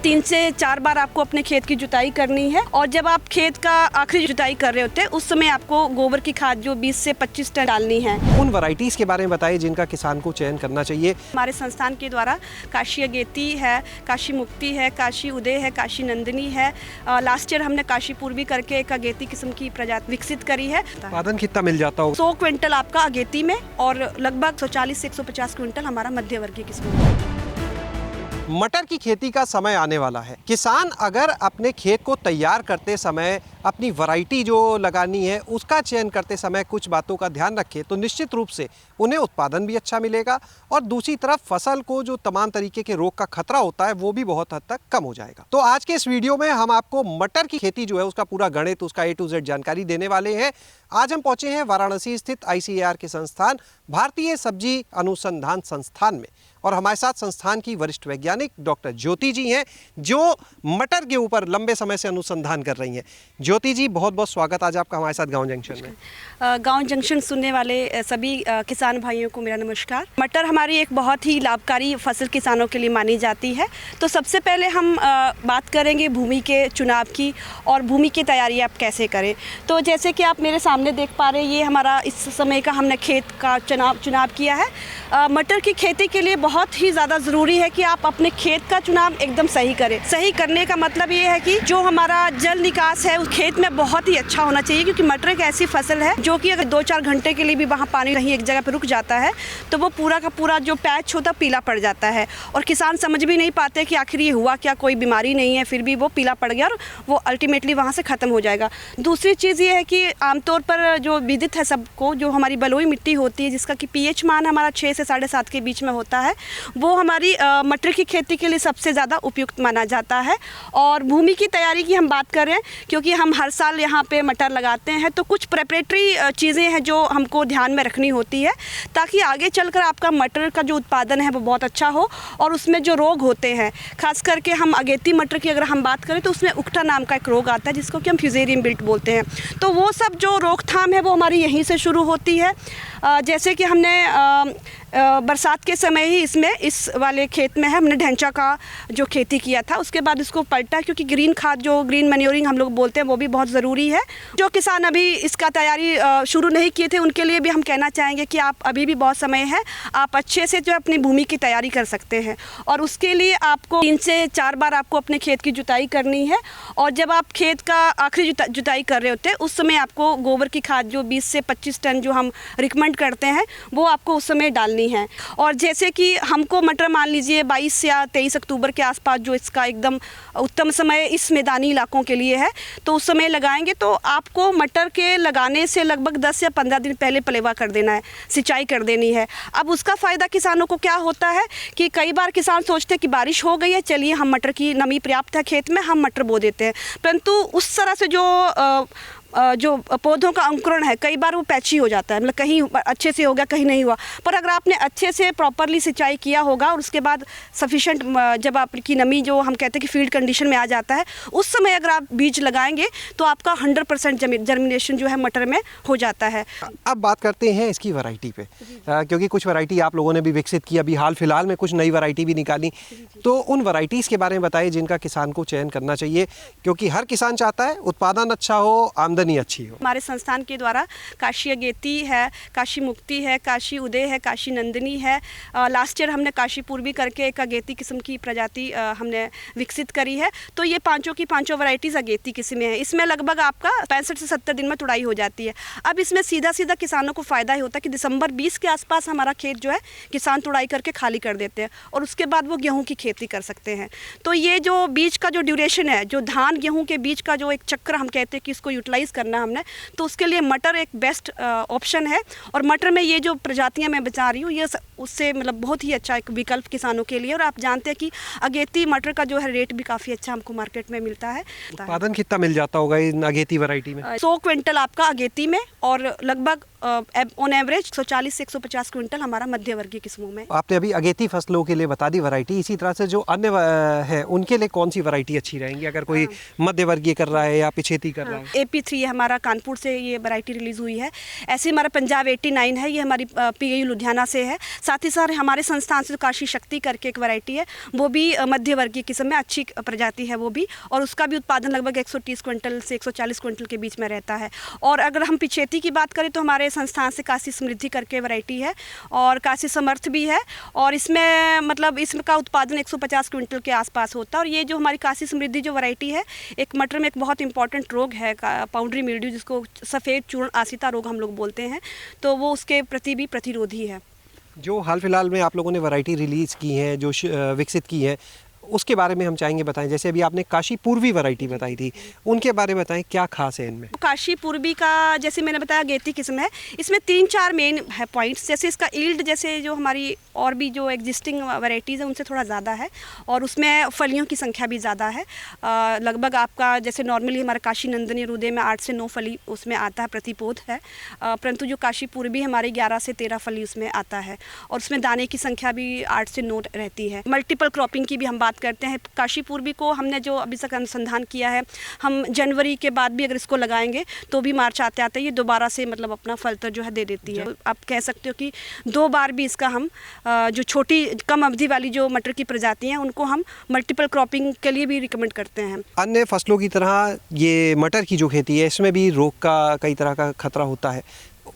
3 से 4 बार आपको अपने खेत की जुताई करनी है और जब आप खेत का आखिरी जुताई कर रहे होते हैं उस समय आपको गोबर की खाद जो 20 से 25 टन डालनी है। उन वैरायटीज़ के बारे में बताइए जिनका किसान को चयन करना चाहिए। हमारे संस्थान के द्वारा काशी अगेती है, काशी मुक्ति है, काशी उदय है, काशी नंदिनी है। लास्ट ईयर हमने काशी पूर्वी करके एक अगेती किस्म की प्रजाति विकसित करी है। उत्पादन कितना मिल जाता होगा? 100 क्विंटल आपका अगेती में और लगभग 140 से 150 क्विंटल हमारा मध्यवर्गीय किस्म है। मटर की खेती का समय आने वाला है। किसान अगर अपने खेत को तैयार करते समय अपनी वैरायटी जो लगानी है उसका चयन करते समय कुछ बातों का ध्यान रखे तो निश्चित रूप से उन्हें उत्पादन भी अच्छा मिलेगा और दूसरी तरफ फसल को जो तमाम तरीके के रोग का खतरा होता है वो भी बहुत हद तक कम हो जाएगा। तो आज के इस वीडियो में हम आपको मटर की खेती जो है उसका पूरा गणित, उसका A to Z जानकारी देने वाले हैं। आज हम पहुंचे हैं वाराणसी स्थित ICAR के संस्थान भारतीय सब्जी अनुसंधान संस्थान में और हमारे साथ संस्थान की वरिष्ठ वैज्ञानिक डॉक्टर ज्योति जी हैं जो मटर के ऊपर लंबे समय से अनुसंधान कर रही हैं। ज्योति जी, बहुत बहुत स्वागत आज आपका हमारे साथ गांव जंक्शन में। गांव जंक्शन सुनने वाले सभी किसान भाइयों को मेरा नमस्कार। मटर हमारी एक बहुत ही लाभकारी फसल किसानों के लिए मानी जाती है। तो सबसे पहले हम बात करेंगे भूमि के चुनाव की और भूमि की तैयारी आप कैसे करें। तो जैसे कि आप मेरे सामने देख पा रहे हैं, ये हमारा इस समय का हमने खेत का चुनाव किया है। मटर की खेती के लिए बहुत ही ज़्यादा ज़रूरी है कि आप अपने खेत का चुनाव एकदम सही करें। सही करने का मतलब ये है कि जो हमारा जल निकास है उस खेत में बहुत ही अच्छा होना चाहिए, क्योंकि मटर एक ऐसी फसल है जो कि अगर 2-4 घंटे के लिए भी वहाँ पानी कहीं एक जगह पर रुक जाता है तो वो पूरा का पूरा जो पैच होता पीला पड़ जाता है और किसान समझ भी नहीं पाते कि आखिर ये हुआ क्या, कोई बीमारी नहीं है, फिर भी वो पीला पड़ गया और वो अल्टीमेटली वहाँ से ख़त्म हो जाएगा। दूसरी चीज़ ये है कि आमतौर पर जो विदित है सबको, जो हमारी बलुई मिट्टी होती है जिसका कि pH मान हमारा 6 से 7.5 के बीच में होता है, वो हमारी मटर की खेती के लिए सबसे ज़्यादा उपयुक्त माना जाता है। और भूमि की तैयारी की हम बात करें, क्योंकि हम हर साल यहाँ पे मटर लगाते हैं तो कुछ प्रेपरेटरी चीज़ें हैं जो हमको ध्यान में रखनी होती है ताकि आगे चलकर आपका मटर का जो उत्पादन है वो बहुत अच्छा हो। और उसमें जो रोग होते हैं, खास करके हम अगेती मटर की अगर हम बात करें तो उसमें उकठा नाम का एक रोग आता है जिसको कि हम फ्यूजेरियम विल्ट बोलते हैं। तो वो सब जो रोकथाम है वो हमारी यहीं से शुरू होती है। जैसे कि हमने बरसात के समय ही इस वाले खेत में है हमने ढैंचा का जो खेती किया था, उसके बाद इसको पलटा, क्योंकि ग्रीन खाद जो ग्रीन मैन्योरिंग हम लोग बोलते हैं वो भी बहुत ज़रूरी है। जो किसान अभी इसका तैयारी शुरू नहीं किए थे उनके लिए भी हम कहना चाहेंगे कि आप अभी भी बहुत समय है, आप अच्छे से जो अपनी भूमि की तैयारी कर सकते हैं। और उसके लिए आपको 3 से 4 बार आपको अपने खेत की जुताई करनी है और जब आप खेत का आखिरी जुताई कर रहे होते हैं उस समय आपको गोबर की खाद जो 20 से 25 टन जो हम रिकमेंड करते हैं वो आपको उस समय डालनी है। और जैसे कि हमको मटर मान लीजिए 22 या 23 अक्टूबर के आसपास जो इसका एकदम उत्तम समय इस मैदानी इलाकों के लिए है, तो उस समय लगाएंगे तो आपको मटर के लगाने से लगभग 10 या 15 दिन पहले पलेवा कर देना है, सिंचाई कर देनी है। अब उसका फ़ायदा किसानों को क्या होता है कि कई बार किसान सोचते हैं कि बारिश हो गई है, चलिए हम मटर की नमी पर्याप्त है खेत में, हम मटर बो देते हैं, परंतु उस तरह से जो पौधों का अंकुरण है कई बार वो पैची हो जाता है, मतलब कहीं अच्छे से हो गया कहीं नहीं हुआ। पर अगर आपने अच्छे से प्रॉपरली सिंचाई किया होगा और उसके बाद सफिशेंट जब आपकी नमी जो हम कहते हैं कि फील्ड कंडीशन में आ जाता है उस समय अगर आप बीज लगाएंगे तो आपका 100% जर्मिनेशन जो है मटर में हो जाता है। अब बात करते हैं इसकी वैरायटी पे, क्योंकि कुछ वैरायटी आप लोगों ने भी विकसित की, अभी हाल फिलहाल में कुछ नई वैरायटी भी निकाली, तो उन वैरायटीज़ के बारे में बताइए जिनका किसान को चयन करना चाहिए, क्योंकि हर किसान चाहता है उत्पादन अच्छा हो, आमदनी अच्छी हो। हमारे संस्थान के द्वारा काशी अगेती है, काशी मुक्ति है, काशी उदय है, काशी नंदिनी है। लास्ट ईयर हमने काशी पूर्वी करके एक अगेती किस्म की प्रजाति हमने विकसित करी है। तो ये पांचों की पांचों वैरायटीज़ अगेती किस्म में है। इसमें लगभग आपका 65 से 70 दिन में तुड़ाई हो जाती है। अब इसमें सीधा सीधा किसानों को फ़ायदा ही होता है कि दिसंबर 20 के आसपास हमारा खेत जो है किसान तुड़ाई करके खाली कर देते हैं और उसके बाद वो गेहूँ की खेती कर सकते हैं। तो ये जो बीज का जो ड्यूरेशन है, जो धान गेहूँ के बीच का जो एक चक्र हम कहते हैं कि इसको यूटिलाइज़ करना हमने, तो उसके लिए मटर एक बेस्ट ऑप्शन है। और मटर में ये जो प्रजातियां मैं बता रही हूँ ये उससे मतलब बहुत ही अच्छा एक विकल्प किसानों के लिए। और आप जानते हैं कि अगेती मटर का जो है रेट भी काफ़ी अच्छा हमको मार्केट में मिलता है। उत्पादन कितना मिल जाता होगा इन अगेती वैरायटी में? 100 क्विंटल आपका अगेती में और लगभग ऑन एवरेज 140 से 150 क्विंटल हमारा मध्य वर्गीय किस्मों में। आपने अभी अगेती फसलों के लिए बता दी वैरायटी, इसी तरह से जो अन्य है उनके लिए कौन सी वैरायटी अच्छी रहेंगी अगर कोई मध्य वर्गीय कर रहा है या पिछेती कर रहा है? AP3 हमारा कानपुर से ये वैरायटी रिलीज हुई है। ऐसे हमारा पंजाब 89 है, ये हमारी PAU लुधियाना से है। साथ ही साथ हमारे संस्थान से काशी शक्ति करके एक वैरायटी है, वो भी मध्य वर्गीय किस्म में अच्छी प्रजाति है वो भी, और उसका भी उत्पादन लगभग 130 क्विंटल से 140 क्विंटल के बीच में रहता है। और अगर हम पिछेती की बात करें तो हमारे संस्थान से काशी समृद्धि करके वैरायटी है और काशी समर्थ भी है, और इसमें मतलब इसका उत्पादन 150 क्विंटल के आसपास होता है। और ये जो हमारी काशी समृद्धि जो वैरायटी है, एक मटर में एक बहुत इंपॉर्टेंट रोग है पाउडरी मिल्ड्यू, जिसको सफ़ेद चूर्ण आसिता रोग हम लोग बोलते हैं, तो वो उसके प्रति भी प्रतिरोधी है। जो हाल फिलहाल में आप लोगों ने वैरायटी रिलीज़ की है, जो विकसित की है, उसके बारे में हम चाहेंगे बताएं। जैसे अभी आपने काशी पूर्वी वैरायटी बताई थी, उनके बारे में बताएं, क्या खास है इनमें? काशी पूर्वी का जैसे मैंने बताया अगेती किस्म है, इसमें 3-4 मेन है पॉइंट्स। जैसे इसका ईल्ड जैसे जो हमारी और भी जो एग्जिस्टिंग वैरायटीज़ है उनसे थोड़ा ज़्यादा है, और उसमें फलियों की संख्या भी ज़्यादा है। लगभग आपका जैसे नॉर्मली हमारा काशी नंदनी हृदय में 8 से 9 फली उसमें आता है, प्रतिपोध है, परंतु जो काशी पूर्वी हमारे 11 से 13 फली उसमें आता है, और उसमें दाने की संख्या भी 8 से 9 रहती है। मल्टीपल क्रॉपिंग की भी हम बात करते हैं। काशी पूर्वी को हमने जो अभी तक अनुसंधान किया है, हम जनवरी के बाद भी अगर इसको लगाएंगे तो भी मार्च आते आते ये दोबारा से मतलब अपना फलतर जो है दे देती है। आप कह सकते हो कि 2 बार भी इसका हम जो छोटी कम अवधि वाली जो मटर की प्रजाति हैं उनको हम मल्टीपल क्रॉपिंग के लिए भी रिकमेंड करते हैं। अन्य फसलों की तरह ये मटर की जो खेती है, इसमें भी रोग का कई तरह का खतरा होता है।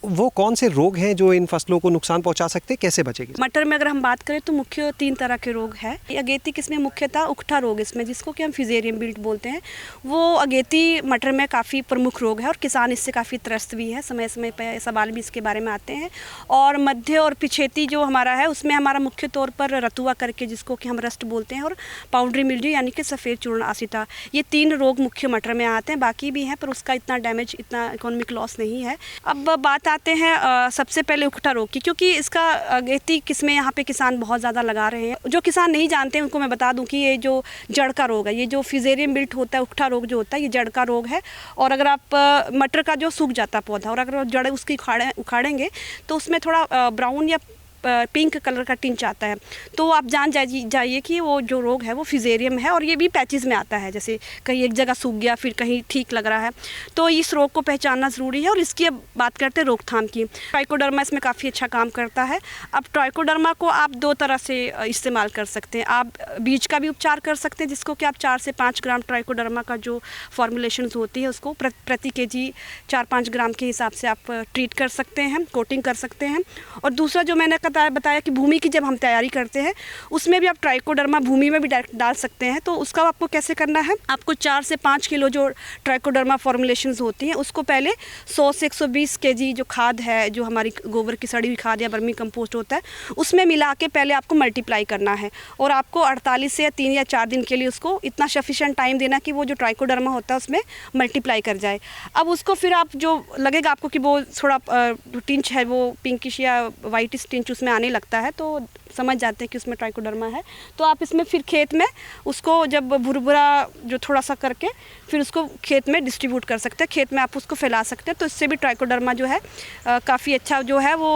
वो कौन से रोग हैं जो इन फसलों को नुकसान पहुंचा सकते हैं, कैसे बचेगी? मटर में अगर हम बात करें तो मुख्य 3 तरह के रोग है। अगेती किस्में मुख्यतः उकठा रोग इसमें, जिसको कि हम फिजेरियम बिल्ट बोलते हैं, वो अगेती मटर में काफ़ी प्रमुख रोग है और किसान इससे काफ़ी त्रस्त भी है। समय समय पर सवाल भी इसके बारे में आते हैं। और मध्य और पिछेती जो हमारा है उसमें हमारा मुख्य तौर पर रतुआ करके, जिसको कि हम रस्ट बोलते हैं, और पाउडरी मिल्ड्यू यानी कि सफ़ेद चूर्ण आसिता, ये 3 रोग मुख्य मटर में आते हैं। बाकी भी हैं पर उसका इतना डैमेज, इतना इकोनॉमिक लॉस नहीं है। अब बात आते हैं सबसे पहले उकठा रोग की, क्योंकि इसका अगेती किस्में यहाँ पे किसान बहुत ज़्यादा लगा रहे हैं। जो किसान नहीं जानते हैं उनको मैं बता दूं कि ये जो जड़ का रोग है, ये जो फिजेरियम बिल्ट होता है, उकठा रोग जो होता है, ये जड़ का रोग है। और अगर आप मटर का जो सूख जाता पौधा और अगर जड़ उसकी उखाड़ेंगे तो उसमें थोड़ा ब्राउन या पिंक कलर का टिंच आता है, तो आप जान जाइए कि वो जो रोग है वो फिजेरियम है। और ये भी पैचेस में आता है, जैसे कहीं एक जगह सूख गया फिर कहीं ठीक लग रहा है, तो इस रोग को पहचानना ज़रूरी है। और इसकी अब बात करते हैं रोकथाम की। ट्राइकोडर्मा इसमें काफ़ी अच्छा काम करता है। अब ट्राइकोडर्मा को आप 2 तरह से इस्तेमाल कर सकते हैं। आप बीज का भी उपचार कर सकते हैं, जिसको कि आप 4 से 5 ग्राम ट्राइकोडर्मा का जो फॉर्मुलेशन होती है उसको प्रति केजी 4-5 ग्राम के हिसाब से आप ट्रीट कर सकते हैं, कोटिंग कर सकते हैं। और दूसरा जो मैंने बताया कि भूमि की जब हम तैयारी करते हैं उसमें भी आप ट्राइकोडर्मा भूमि में भी डाल सकते हैं। तो उसका आपको कैसे करना है, आपको 4 से 5 किलो जो ट्राइकोडर्मा फॉर्मुलेशंस होती हैं उसको पहले 100 से 120 केजी जो खाद है, जो हमारी गोबर की सड़ी हुई खाद या वर्मी कंपोस्ट होता है, उसमें मिला के पहले आपको मल्टीप्लाई करना है। और आपको 48 से 3 या 4 दिन के लिए उसको इतना सफिशिएंट टाइम देना कि वो जो ट्राइकोडर्मा होता है उसमें मल्टीप्लाई कर जाए। अब उसको फिर आप जो लगेगा आपको कि वो थोड़ा टिंच है, वो पिंकिश या वाइटिश टिंच उसमें आने लगता है, तो समझ जाते हैं कि उसमें ट्राइकोडर्मा है। तो आप इसमें फिर खेत में उसको जब भुरभुरा जो थोड़ा सा करके फिर उसको खेत में डिस्ट्रीब्यूट कर सकते हैं, खेत में आप उसको फैला सकते हैं। तो इससे भी ट्राइकोडर्मा जो है काफ़ी अच्छा जो है वो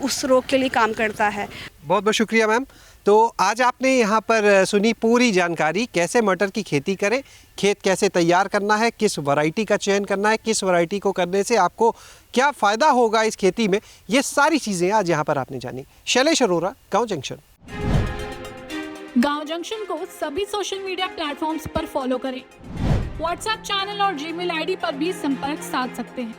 उस रोग के लिए काम करता है। बहुत बहुत शुक्रिया मैम। तो आज आपने यहाँ पर सुनी पूरी जानकारी, कैसे मटर की खेती करें, खेत कैसे तैयार करना है, किस वैरायटी का चयन करना है, किस वैरायटी को करने से आपको क्या फ़ायदा होगा इस खेती में, ये सारी चीज़ें आज यहाँ पर आपने जानी। शैलेश अरोरा, गाँव जंक्शन। गाँव जंक्शन को सभी सोशल मीडिया प्लेटफॉर्म्स पर फॉलो करें। व्हाट्सएप चैनल और जीमेल आईडी पर भी संपर्क साध सकते हैं।